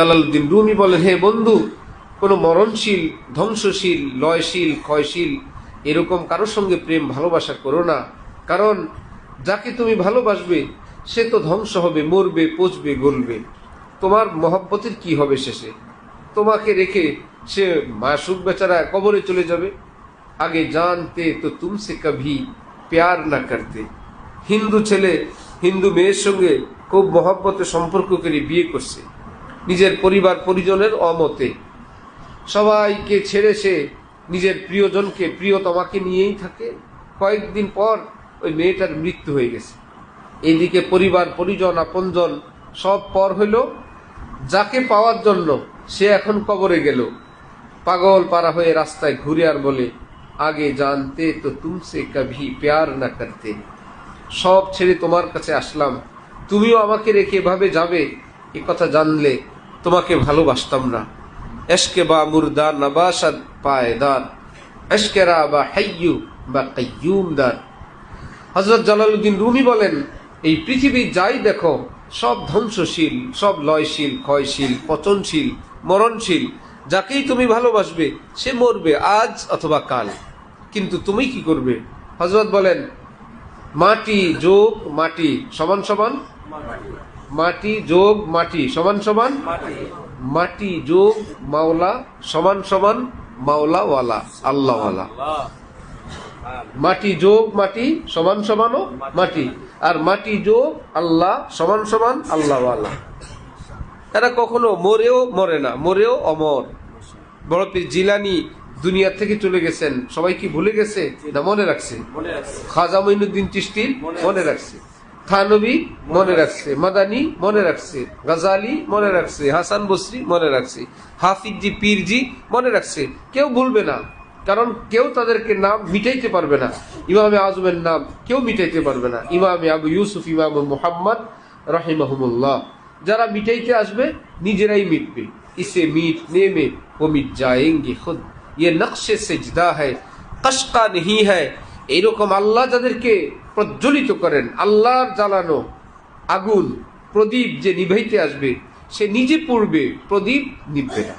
Jalaluddin Rumi বলেন, হে বন্ধু, কোনো মরণশীল, ধ্বংসশীল, লয়শীল, ক্ষয়শীল এরকম কারোর সঙ্গে প্রেম ভালোবাসা করো না। কারণ যাকে তুমি ভালোবাসবে সে তো ধ্বংস হবে, মরবে, পচবে, গলবে। তোমার মহব্বতের কি হবে শেষে? তোমাকে রেখে সে মাসুক বেচারা কবরে চলে যাবে। আগে জানতে তো তুমসে কভি প্যার না করতে। হিন্দু ছেলে হিন্দু মেয়ের সঙ্গে খুব মহব্বতে সম্পর্ক করে বিয়ে করছে, নিজের পরিবার পরিজনের অমতে। সবাইকে ছেড়ে সে নিজের প্রিয়জনকে, প্রিয়তমাকে নিয়েই থাকে। কয়েকদিন পর ওই মেয়েটার মৃত্যু হয়ে গেছে। এইদিকে পরিবার পরিজন আপনজন সব পর হইল। যাকে পাওয়ার জন্য সে এখন কবরে গেল। পাগল পারা হয়ে রাস্তায় ঘুরে আর বলে, আগে জানতে তো তুমসে কভি প্যার না করতে। সব ছেড়ে তোমার কাছে আসলাম, তুমিও আমাকে রেখে এভাবে যাবে এ কথা জানলে তোমাকে ভালোবাসতাম না। এশকে বা মুর্দা নবাসাদ পায়দার, এশকেরা বা হাইয়ু বা কাইয়ুমদার। হযরত জালালউদ্দিন রুমি বলেন, এই পৃথিবী যাই দেখো সব ধ্বংসশীল, সব লয়শীল, ক্ষয়শীল, পচনশীল, মরণশীল। যাকেই তুমি ভালোবাসবে সে মরবে আজ অথবা কাল। কিন্তু তুমি কি করবে? হযরত বলেন, মাটি যোগ মাটি সমান সমান মাটি যোগ মাটি সমান সমান মাটি যোগ মাওলা সমান সমান মাওলাওয়ালা, আল্লাহওয়ালা। মাটি যোগ মাটি সমান সমানও মাটি, আর মাটি যোগ আল্লাহ সমান সমান আল্লাহওয়ালা। এরা কখনো মরেও মরে না, মরেও অমর। বড় পীর জিলানী দুনিয়া থেকে চলে গেছেন, সবাই কি ভুলে গেছে না মনে রাখছে? খাজা মঈনুদ্দিন চিশতি মনে রাখছে, থানবী মনে রাখছে, মাদানী মনে রাখছে, গাজালি মনে রাখছে, হাসান বসরি মনে রাখছে, হাফিজি পীরজি মনে রাখছে। কেউ ভুলবে না, কারণ কেউ তাদেরকে নাম মিটাইতে পারবে না। ইমামে আজমের নাম কেউ মিটাইতে পারবে না। ইমামে আবু ইউসুফ, ইমাম মুহাম্মদ রাহিমাহুমুল্লাহ, যারা মিটাইতে আসবে নিজেরাই মিটবে। ইসে মিটনে মে वो मिट जाएंगे खुद, ये नक्शे सेजदा है कशका नहीं है। এইরকম আল্লাহ যাদেরকে প্রজ্বলিত করেন, আল্লাহর জ্বালানো আগুন প্রদীপ যে নিভাইতে আসবে সে নিজে পুড়বে, প্রদীপ নিভবে না।